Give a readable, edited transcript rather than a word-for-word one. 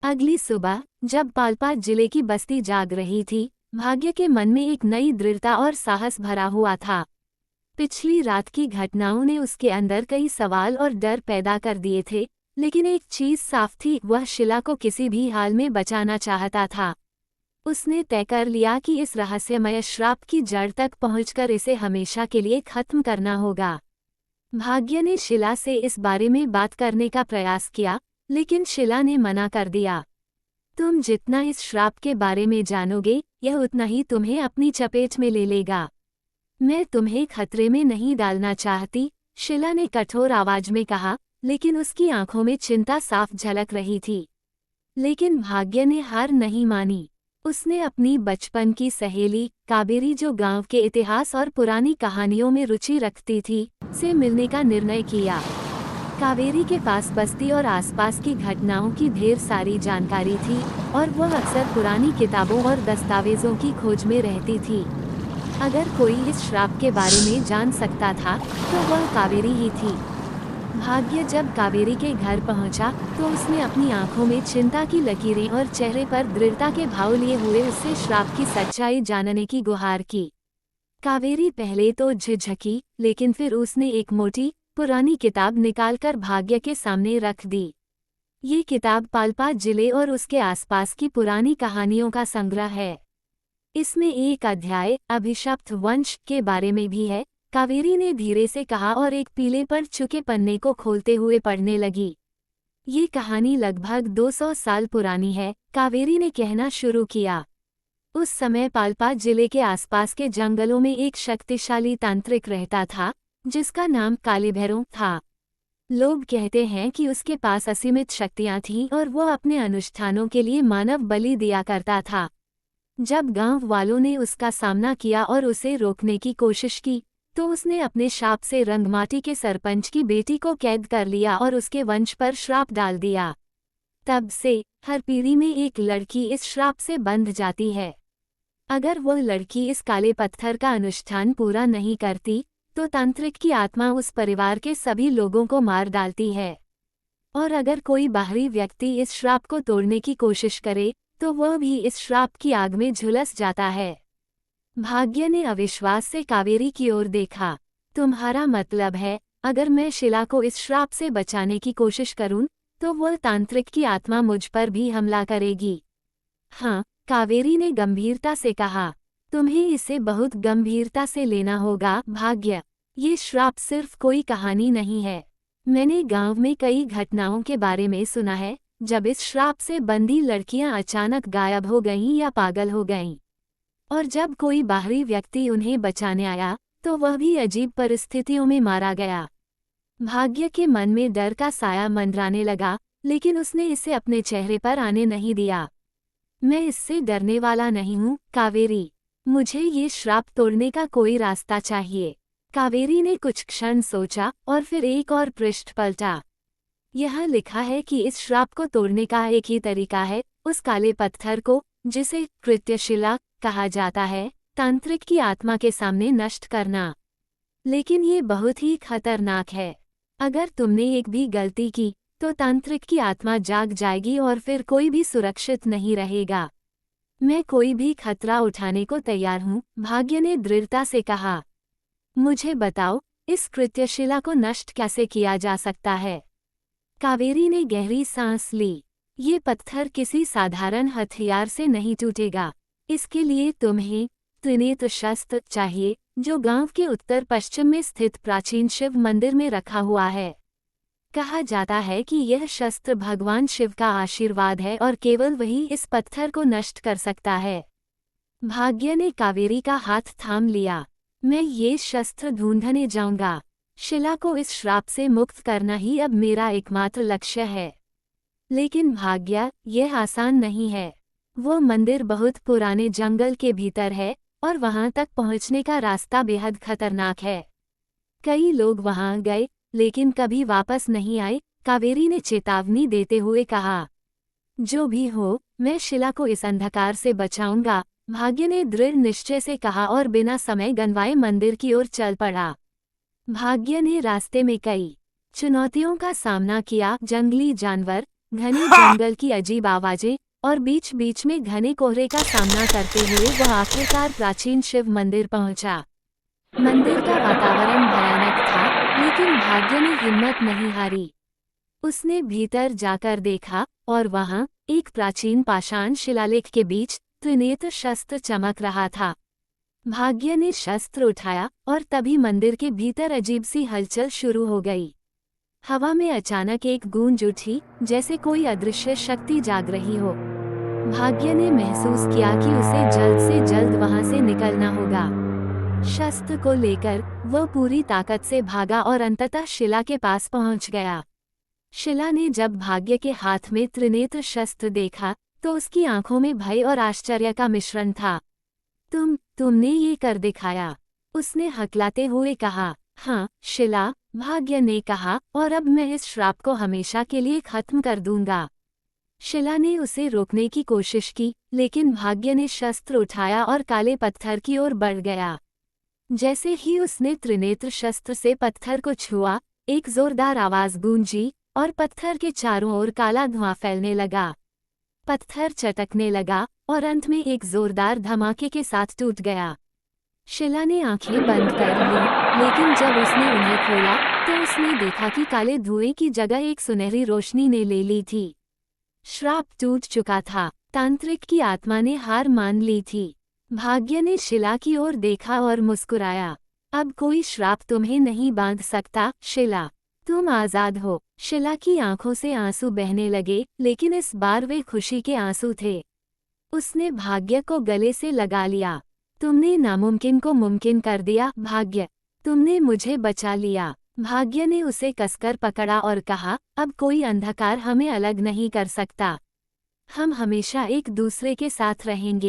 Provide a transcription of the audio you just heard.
अगली सुबह जब पालपात जिले की बस्ती जाग रही थी, भाग्य के मन में एक नई दृढ़ता और साहस भरा हुआ था। पिछली रात की घटनाओं ने उसके अंदर कई सवाल और डर पैदा कर दिए थे, लेकिन एक चीज साफ थी, वह शिला को किसी भी हाल में बचाना चाहता था। उसने तय कर लिया कि इस रहस्यमय श्राप की जड़ तक पहुंचकर इसे हमेशा के लिए खत्म करना होगा। भाग्य ने शिला से इस बारे में बात करने का प्रयास किया, लेकिन शिला ने मना कर दिया। तुम जितना इस श्राप के बारे में जानोगे, यह उतना ही तुम्हें अपनी चपेट में ले लेगा। मैं तुम्हें खतरे में नहीं डालना चाहती, शिला ने कठोर आवाज में कहा, लेकिन उसकी आंखों में चिंता साफ झलक रही थी। लेकिन भाग्य ने हार नहीं मानी। उसने अपनी बचपन की सहेली कावेरी, जो गांव के इतिहास और पुरानी कहानियों में रुचि रखती थी, से मिलने का निर्णय किया। कावेरी के पास बस्ती और आसपास की घटनाओं की ढेर सारी जानकारी थी और वह अक्सर पुरानी किताबों और दस्तावेजों की खोज में रहती थी। अगर कोई इस श्राप के बारे में जान सकता था तो वह कावेरी ही थी। भाग्य जब कावेरी के घर पहुंचा तो उसने अपनी आंखों में चिंता की लकीरें और चेहरे पर दृढ़ता के भाव लिए हुए उससे श्राप की सच्चाई जानने की गुहार की। कावेरी पहले तो झिझकी, लेकिन फिर उसने एक मोटी पुरानी किताब निकालकर भाग्य के सामने रख दी। ये किताब पालपात जिले और उसके आसपास की पुरानी कहानियों का संग्रह है। इसमें एक अध्याय अभिशप्त वंश के बारे में भी है, कावेरी ने धीरे से कहा और एक पीले पर चुके पन्ने को खोलते हुए पढ़ने लगी। ये कहानी लगभग 200 साल पुरानी है, कावेरी ने कहना शुरू किया। उस समय पालपात जिले के आसपास के जंगलों में एक शक्तिशाली तांत्रिक रहता था, जिसका नाम कालीभैरव था। लोग कहते हैं कि उसके पास असीमित शक्तियां थीं और वो अपने अनुष्ठानों के लिए मानव बलि दिया करता था। जब गांव वालों ने उसका सामना किया और उसे रोकने की कोशिश की, तो उसने अपने शाप से रंगमाटी के सरपंच की बेटी को कैद कर लिया और उसके वंश पर श्राप डाल दिया। तब से हर पीढ़ी में एक लड़की इस श्राप से बंध जाती है। अगर वह लड़की इस काले पत्थर का अनुष्ठान पूरा नहीं करती, तो तांत्रिक की आत्मा उस परिवार के सभी लोगों को मार डालती है। और अगर कोई बाहरी व्यक्ति इस श्राप को तोड़ने की कोशिश करे, तो वह भी इस श्राप की आग में झुलस जाता है। भाग्य ने अविश्वास से कावेरी की ओर देखा। तुम्हारा मतलब है, अगर मैं शिला को इस श्राप से बचाने की कोशिश करूं, तो वह तांत्रिक की आत्मा मुझ पर भी हमला करेगी? हाँ, कावेरी ने गंभीरता से कहा। तुम्हें इसे बहुत गंभीरता से लेना होगा भाग्य। ये श्राप सिर्फ कोई कहानी नहीं है। मैंने गांव में कई घटनाओं के बारे में सुना है, जब इस श्राप से बंदी लड़कियां अचानक गायब हो गईं या पागल हो गईं। और जब कोई बाहरी व्यक्ति उन्हें बचाने आया, तो वह भी अजीब परिस्थितियों में मारा गया। भाग्य के मन में डर का साया मंडराने लगा, लेकिन उसने इसे अपने चेहरे पर आने नहीं दिया। मैं इससे डरने वाला नहीं हूँ कावेरी। मुझे ये श्राप तोड़ने का कोई रास्ता चाहिए। कावेरी ने कुछ क्षण सोचा और फिर एक और पृष्ठ पलटा। यह लिखा है कि इस श्राप को तोड़ने का एक ही तरीका है, उस काले पत्थर को, जिसे कृत्यशिला कहा जाता है, तांत्रिक की आत्मा के सामने नष्ट करना। लेकिन ये बहुत ही खतरनाक है। अगर तुमने एक भी गलती की, तो तांत्रिक की आत्मा जाग जाएगी और फिर कोई भी सुरक्षित नहीं रहेगा। मैं कोई भी खतरा उठाने को तैयार हूँ, भाग्य ने दृढ़ता से कहा। मुझे बताओ, इस कृत्यशिला को नष्ट कैसे किया जा सकता है? कावेरी ने गहरी सांस ली। ये पत्थर किसी साधारण हथियार से नहीं टूटेगा। इसके लिए तुम्हें त्रिनेत्र शस्त्र चाहिए, जो गांव के उत्तर पश्चिम में स्थित प्राचीन शिव मंदिर में रखा हुआ है। कहा जाता है कि यह शस्त्र भगवान शिव का आशीर्वाद है और केवल वही इस पत्थर को नष्ट कर सकता है। भाग्य ने कावेरी का हाथ थाम लिया। मैं ये शस्त्र ढूंढने जाऊंगा। शिला को इस श्राप से मुक्त करना ही अब मेरा एकमात्र लक्ष्य है। लेकिन भाग्य, यह आसान नहीं है। वो मंदिर बहुत पुराने जंगल के भीतर है और वहां तक पहुंचने का रास्ता बेहद खतरनाक है। कई लोग वहां गए, लेकिन कभी वापस नहीं आए, कावेरी ने चेतावनी देते हुए कहा। जो भी हो, मैं शिला को इस अंधकार से बचाऊंगा, भाग्य ने दृढ़ निश्चय से कहा और बिना समय गंवाए मंदिर की ओर चल पड़ा। भाग्य ने रास्ते में कई चुनौतियों का सामना किया। जंगली जानवर, घने जंगल की अजीब आवाजें और बीच बीच में घने कोहरे का सामना करते हुए वह आखिरकार प्राचीन शिव मंदिर पहुंचा। मंदिर का वातावरण भयानक था, लेकिन भाग्य ने हिम्मत नहीं हारी। उसने भीतर जाकर देखा और वहां एक प्राचीन पाषाण शिलालेख के बीच त्रिनेत्र शस्त्र चमक रहा था। भाग्य ने शस्त्र उठाया और तभी मंदिर के भीतर अजीब सी हलचल शुरू हो गई। हवा में अचानक एक गूंज उठी, जैसे कोई अदृश्य शक्ति जाग रही हो। भाग्य ने महसूस किया कि उसे जल्द से जल्द वहां से निकलना होगा। शस्त्र को लेकर वह पूरी ताकत से भागा और अंततः शिला के पास पहुंच गया। शिला ने जब भाग्य के हाथ में त्रिनेत्र शस्त्र देखा तो उसकी आंखों में भय और आश्चर्य का मिश्रण था। तुमने ये कर दिखाया, उसने हकलाते हुए कहा। हाँ शिला, भाग्य ने कहा, और अब मैं इस श्राप को हमेशा के लिए खत्म कर दूंगा। शिला ने उसे रोकने की कोशिश की, लेकिन भाग्य ने शस्त्र उठाया और काले पत्थर की ओर बढ़ गया। जैसे ही उसने त्रिनेत्र शस्त्र से पत्थर को छुआ, एक जोरदार आवाज गूंजी और पत्थर के चारों ओर काला धुआं फैलने लगा। पत्थर चटकने लगा और अंत में एक जोरदार धमाके के साथ टूट गया। शिला ने आंखें बंद कर ली, लेकिन जब उसने उन्हें खोला तो उसने देखा कि काले धुएं की जगह एक सुनहरी रोशनी ने ले ली थी। श्राप टूट चुका था। तांत्रिक की आत्मा ने हार मान ली थी। भाग्य ने शिला की ओर देखा और मुस्कुराया। अब कोई श्राप तुम्हें नहीं बांध सकता शिला, तुम आजाद हो। शिला की आंखों से आंसू बहने लगे, लेकिन इस बार वे खुशी के आंसू थे। उसने भाग्य को गले से लगा लिया। तुमने नामुमकिन को मुमकिन कर दिया भाग्य, तुमने मुझे बचा लिया। भाग्य ने उसे कसकर पकड़ा और कहा, अब कोई अंधकार हमें अलग नहीं कर सकता। हम हमेशा एक दूसरे के साथ रहेंगे।